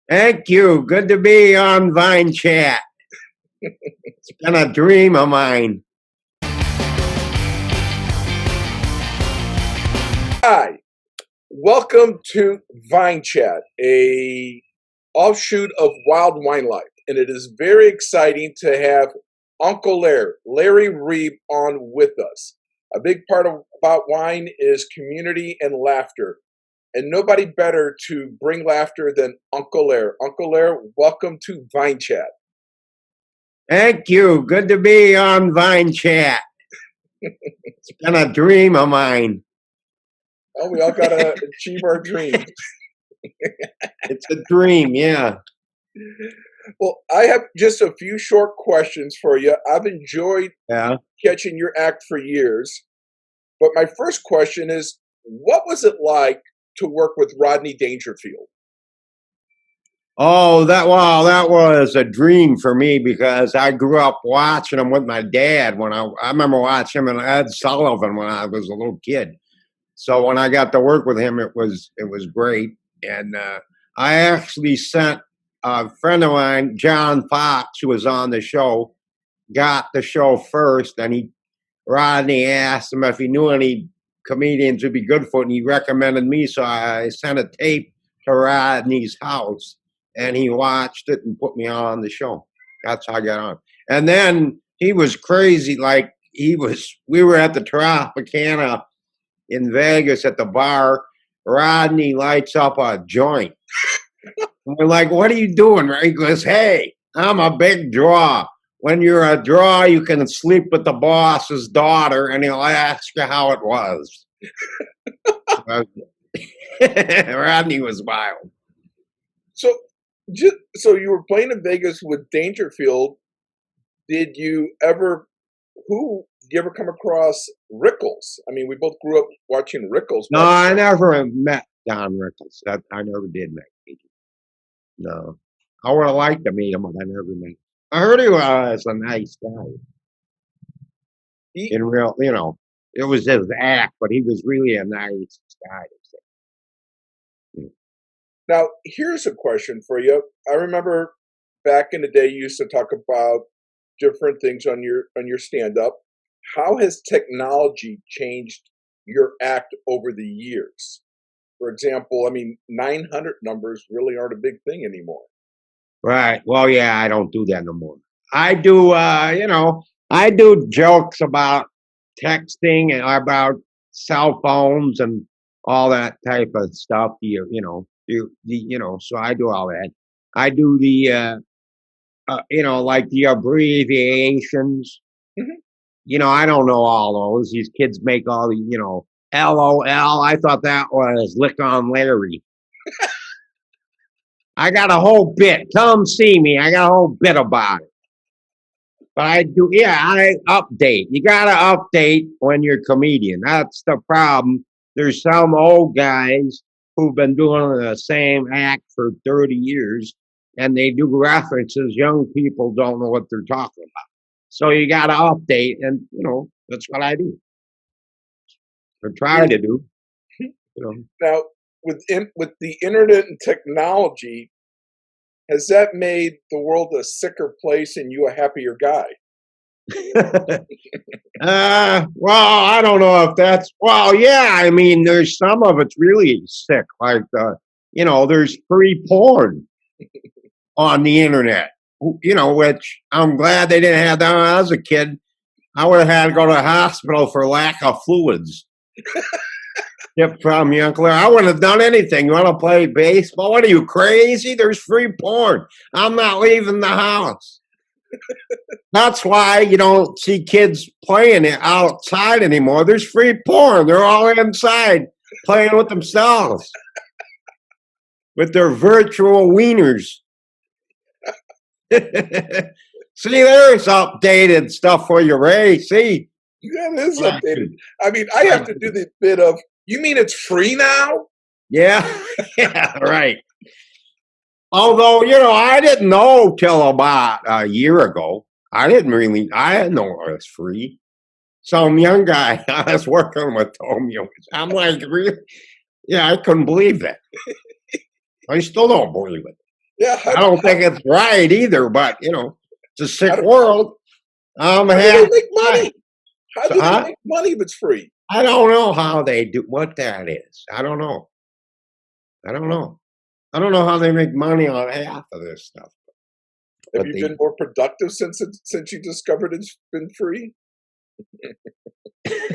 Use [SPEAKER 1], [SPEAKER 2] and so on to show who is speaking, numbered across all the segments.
[SPEAKER 1] Thank you. Good to be on Vine Chat. It's been a dream of mine.
[SPEAKER 2] Hi, welcome to Vine Chat, a offshoot of Wild Wine Life, and it is very exciting to have Uncle Lar, Larry Reeb, on with us. A big part about wine is community and laughter, and nobody better to bring laughter than Uncle Lar. Uncle Lar, welcome to Vine Chat.
[SPEAKER 1] Thank you. Good to be on Vine Chat. It's been a dream of mine.
[SPEAKER 2] Oh, we all got to achieve our dreams.
[SPEAKER 1] It's a dream, yeah.
[SPEAKER 2] Well, I have just a few short questions for you. I've enjoyed catching your act for years. But my first question is, what was it like to work with Rodney Dangerfield?
[SPEAKER 1] Oh, that was a dream for me because I grew up watching him with my dad when I remember watching him and Ed Sullivan when I was a little kid. So when I got to work with him, it was great. And I actually sent a friend of mine, John Fox, who was on the show, got the show first, and Rodney asked him if he knew any comedians would be good for it, and he recommended me. So I sent a tape to Rodney's house, and he watched it and put me on the show. That's how I got on. And then he was crazy. Like we were at the Tropicana in Vegas at the bar. Rodney lights up a joint. We're like, what are you doing? He goes, hey, I'm a big draw. When you're a draw, you can sleep with the boss's daughter, and he'll ask you how it was. Rodney was wild.
[SPEAKER 2] So you were playing in Vegas with Dangerfield. Did you ever come across Rickles? I mean, we both grew up watching Rickles.
[SPEAKER 1] No, I never met Don Rickles. I never did meet him. No. I would have liked to meet him, but I never met him. I heard he was a nice guy. In real, it was his act, but he was really a nice guy.
[SPEAKER 2] Now, here's a question for you. I remember back in the day, you used to talk about different things on your stand-up. How has technology changed your act over the years? For example, 900 numbers really aren't a big thing anymore.
[SPEAKER 1] Right. Well, yeah, I don't do that no more. I do, I do jokes about texting and about cell phones and all that type of stuff. So I do all that. I do the, like the abbreviations. Mm-hmm. I don't know all those. These kids make all the, LOL. I thought that was Lick on Larry. I got a whole bit. Come see me. I got a whole bit about it. But I update. You got to update when you're a comedian. That's the problem. There's some old guys who've been doing the same act for 30 years, and they do references. Young people don't know what they're talking about. So you got to update, and, that's what I do. Or try to do.
[SPEAKER 2] Now, with the internet and technology, has that made the world a sicker place and you a happier guy?
[SPEAKER 1] Well, I don't know if that's, yeah, there's some of it's really sick. Like, there's free porn on the internet, which I'm glad they didn't have that when I was a kid. I would have had to go to the hospital for lack of fluids. Tip from you, Uncle Lar. I wouldn't have done anything. You want to play baseball? What are you, crazy? There's free porn. I'm not leaving the house. That's why you don't see kids playing it outside anymore. There's free porn. They're all inside playing with themselves with their virtual wieners. See, there's updated stuff for you, Ray. See?
[SPEAKER 2] Yeah, it is updated. I have to do the bit of, you mean it's free now?
[SPEAKER 1] Yeah, yeah, right. Although, I didn't know till about a year ago. I didn't know it was free. Some young guy I was working with told me. I'm like, really? Yeah, I couldn't believe that. I still don't believe it.
[SPEAKER 2] Yeah.
[SPEAKER 1] I don't think it's right either, but you know, it's a sick
[SPEAKER 2] How do,
[SPEAKER 1] world. I'm
[SPEAKER 2] how do they
[SPEAKER 1] happy.
[SPEAKER 2] make money? How
[SPEAKER 1] So,
[SPEAKER 2] do they make money if it's free?
[SPEAKER 1] I don't know how they do what that is. I don't know. I don't know. I don't know how they make money on half of this stuff,
[SPEAKER 2] Have
[SPEAKER 1] but
[SPEAKER 2] you
[SPEAKER 1] they
[SPEAKER 2] been more productive since you discovered it's been free?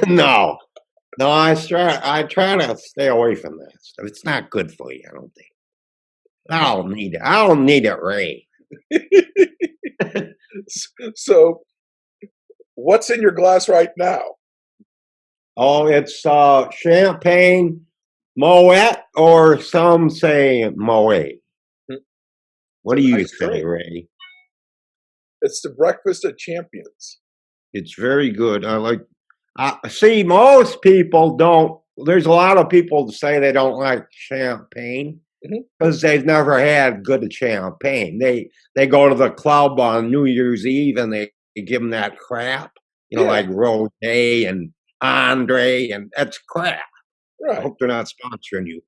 [SPEAKER 1] no. No, I try to stay away from that stuff. It's not good for you, I don't think. I don't need it. I don't need it, Ray.
[SPEAKER 2] So, what's in your glass right now?
[SPEAKER 1] Oh, it's champagne Moet, or some say Moet.
[SPEAKER 2] Hmm,
[SPEAKER 1] What
[SPEAKER 2] It's
[SPEAKER 1] do
[SPEAKER 2] a
[SPEAKER 1] you
[SPEAKER 2] nice
[SPEAKER 1] say,
[SPEAKER 2] drink.
[SPEAKER 1] Ray?
[SPEAKER 2] It's the breakfast of champions.
[SPEAKER 1] It's very good. I like. See, most people don't. There's a lot of people that say they don't like champagne
[SPEAKER 2] Mhm.
[SPEAKER 1] because they've never had good champagne. They go to the club on New Year's Eve and they give them that crap, you know,
[SPEAKER 2] Yeah,
[SPEAKER 1] like Rose and Andre, and that's crap. I
[SPEAKER 2] right.
[SPEAKER 1] hope they're not sponsoring you.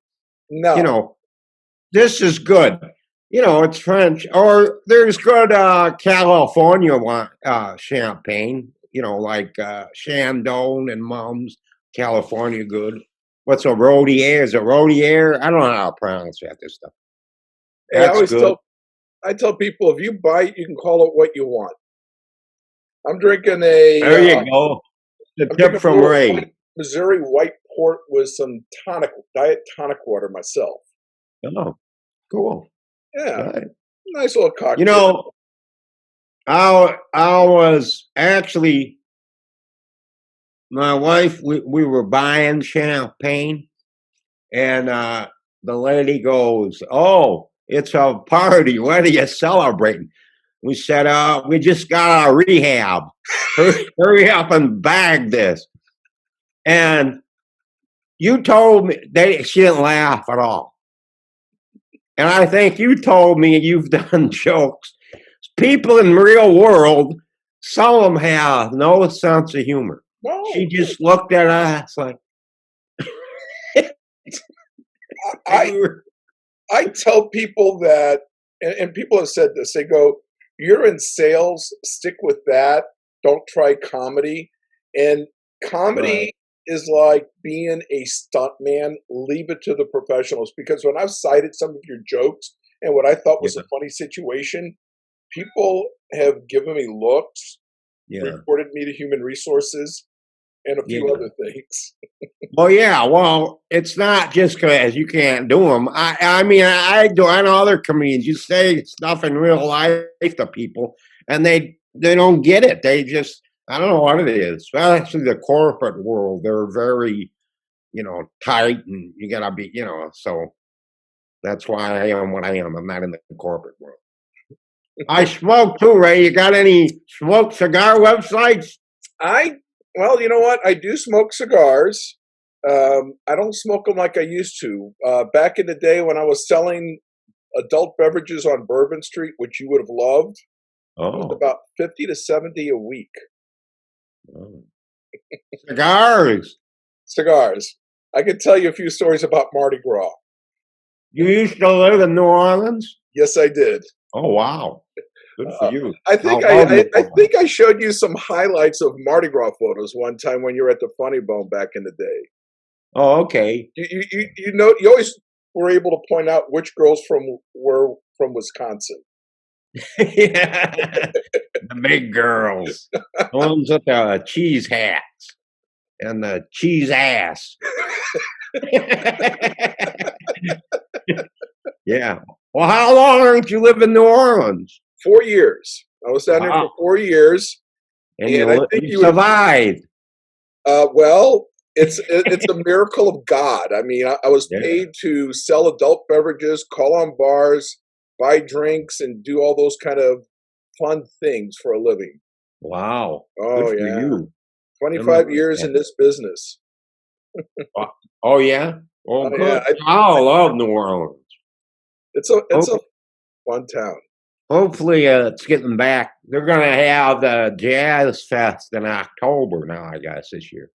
[SPEAKER 1] You
[SPEAKER 2] No.
[SPEAKER 1] know, this is good. You know, it's French. Or there's good California champagne. You know, like Chandon and Mum's California good. What's a Rodier? Is it Rodier? I don't know how to pronounce that. This stuff.
[SPEAKER 2] Hey,
[SPEAKER 1] That's good.
[SPEAKER 2] I tell people if you buy it, you can call it what you want. I'm drinking
[SPEAKER 1] There you go. The
[SPEAKER 2] I'm
[SPEAKER 1] tip
[SPEAKER 2] drinking a
[SPEAKER 1] from
[SPEAKER 2] little
[SPEAKER 1] Ray.
[SPEAKER 2] white Missouri white port with some diet tonic water myself.
[SPEAKER 1] Oh, cool.
[SPEAKER 2] Yeah,
[SPEAKER 1] All right.
[SPEAKER 2] nice little
[SPEAKER 1] You
[SPEAKER 2] cocktail.
[SPEAKER 1] know, I was actually my wife. We were buying champagne. And the lady goes, "Oh, it's a party. What are you celebrating?" We said, we just got out of rehab. Hurry up and bag this." And you told me she didn't laugh at all. And I think you told me you've done jokes. People in the real world, some of them have no sense of humor. She
[SPEAKER 2] No,
[SPEAKER 1] just looked at us like, like
[SPEAKER 2] I
[SPEAKER 1] we were.
[SPEAKER 2] I tell people that, and people have said this. They go, "You're in sales. Stick with that. Don't try comedy." And
[SPEAKER 1] Right.
[SPEAKER 2] comedy is like being a stuntman. Leave it to the professionals. Because when I've cited some of your jokes and what I thought
[SPEAKER 1] Yeah.
[SPEAKER 2] was a funny situation, people have given me looks,
[SPEAKER 1] Yeah.
[SPEAKER 2] reported me to human resources, and a few
[SPEAKER 1] Yeah.
[SPEAKER 2] other things.
[SPEAKER 1] Well, yeah. Well, it's not just because you can't do them. I mean, I do. I know other comedians. You say stuff in real life to people, and they don't get it. They just I don't know what it is. Especially the corporate world, they're very tight, and you gotta be So that's why I am what I am. I'm not in the corporate world. I smoke too, Ray. You got any smoke cigar websites?
[SPEAKER 2] I well, you know what? I do smoke cigars. I don't smoke them like I used to. Back in the day when I was selling adult beverages on Bourbon Street, which you would have loved, it was
[SPEAKER 1] Oh,
[SPEAKER 2] about 50 to 70 a week.
[SPEAKER 1] oh. Cigars.
[SPEAKER 2] Cigars. I could tell you a few stories about Mardi Gras.
[SPEAKER 1] You used to live in New Orleans?
[SPEAKER 2] Yes, I did.
[SPEAKER 1] Oh, wow. Good for
[SPEAKER 2] Uh,
[SPEAKER 1] you.
[SPEAKER 2] I
[SPEAKER 1] I
[SPEAKER 2] think
[SPEAKER 1] love New
[SPEAKER 2] I
[SPEAKER 1] Orleans.
[SPEAKER 2] think I showed you some highlights of Mardi Gras photos one time when you were at the Funny Bone back in the day.
[SPEAKER 1] Oh, okay.
[SPEAKER 2] You know you always were able to point out which girls were from Wisconsin.
[SPEAKER 1] Yeah. The big girls. The ones with the cheese hats and the cheese ass. Yeah. Well, how long did you live in New Orleans?
[SPEAKER 2] 4 years. I was down there
[SPEAKER 1] Wow.
[SPEAKER 2] for 4 years,
[SPEAKER 1] And
[SPEAKER 2] and I think
[SPEAKER 1] you
[SPEAKER 2] you would have.
[SPEAKER 1] survived.
[SPEAKER 2] Well, it's a miracle of God. I mean, I was
[SPEAKER 1] Yeah.
[SPEAKER 2] paid to sell adult beverages, call on bars, buy drinks, and do all those kind of fun things for a living.
[SPEAKER 1] Wow. Good
[SPEAKER 2] Oh
[SPEAKER 1] for
[SPEAKER 2] yeah,
[SPEAKER 1] you. I must
[SPEAKER 2] 25 years
[SPEAKER 1] have.
[SPEAKER 2] in this business.
[SPEAKER 1] Oh, yeah? Oh,
[SPEAKER 2] Oh yeah,
[SPEAKER 1] good. I love New Orleans.
[SPEAKER 2] it's a
[SPEAKER 1] Hope,
[SPEAKER 2] fun town.
[SPEAKER 1] hopefully, it's getting back. They're going to have the Jazz Fest in October now, I guess, this year.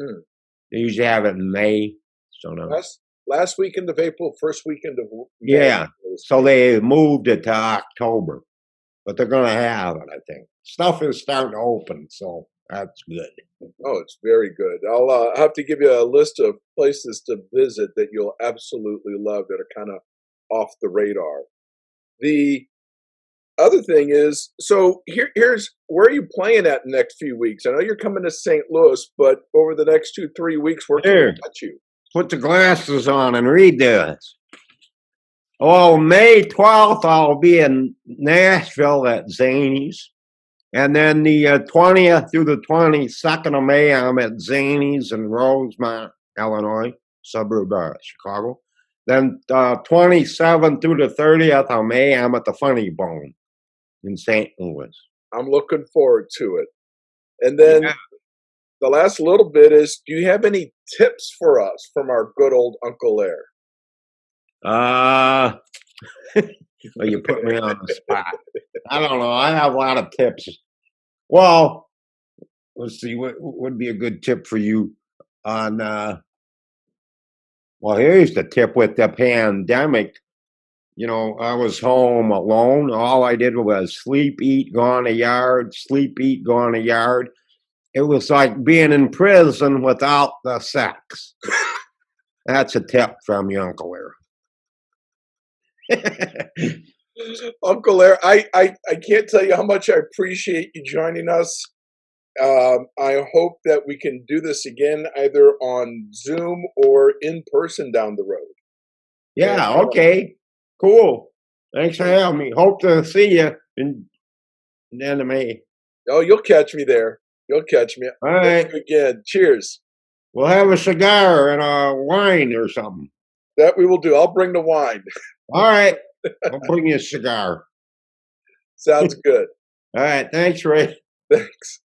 [SPEAKER 2] Mm.
[SPEAKER 1] They usually have it in May. So no.
[SPEAKER 2] Last last weekend of April, first weekend of May.
[SPEAKER 1] Yeah. So they moved it to October, but they're going to have it, I think. Stuff is starting to open, so that's good.
[SPEAKER 2] Oh, it's very good. I'll have to give you a list of places to visit that you'll absolutely love that are kind of off the radar. The other thing is, so here's where are you playing at the next few weeks? I know you're coming to St. Louis, but over the next 2-3 weeks, where can we catch you?
[SPEAKER 1] Put the glasses on and read this. Oh, May 12th, I'll be in Nashville at Zany's. And then the 20th through the 22nd of May, I'm at Zany's in Rosemont, Illinois, suburb of Chicago. Then 27th through the 30th of May, I'm at the Funny Bone in St. Louis.
[SPEAKER 2] I'm looking forward to it. And then the last little bit is, do you have any tips for us from our good old Uncle Lar?
[SPEAKER 1] Well, you put me on the spot. I don't know. I have a lot of tips. Well, let's see. What would be a good tip for you on? Well, here's the tip with the pandemic. You know, I was home alone. All I did was sleep, eat, go on a yard, sleep, eat, go on a yard. It was like being in prison without the sex. That's a tip from you, Uncle Lar.
[SPEAKER 2] Uncle Lar, I can't tell you how much I appreciate you joining us. I hope that we can do this again, either on Zoom or in person down the road.
[SPEAKER 1] Yeah, okay. Cool. Thanks for having me. Hope to see you in the end of May.
[SPEAKER 2] Oh, you'll catch me there. You'll catch me.
[SPEAKER 1] All right.
[SPEAKER 2] Thank you again. Cheers.
[SPEAKER 1] We'll have a cigar and a wine or something.
[SPEAKER 2] That we will do. I'll bring the wine.
[SPEAKER 1] All right. I'll bring you a cigar.
[SPEAKER 2] Sounds good.
[SPEAKER 1] All right. Thanks, Ray.
[SPEAKER 2] Thanks.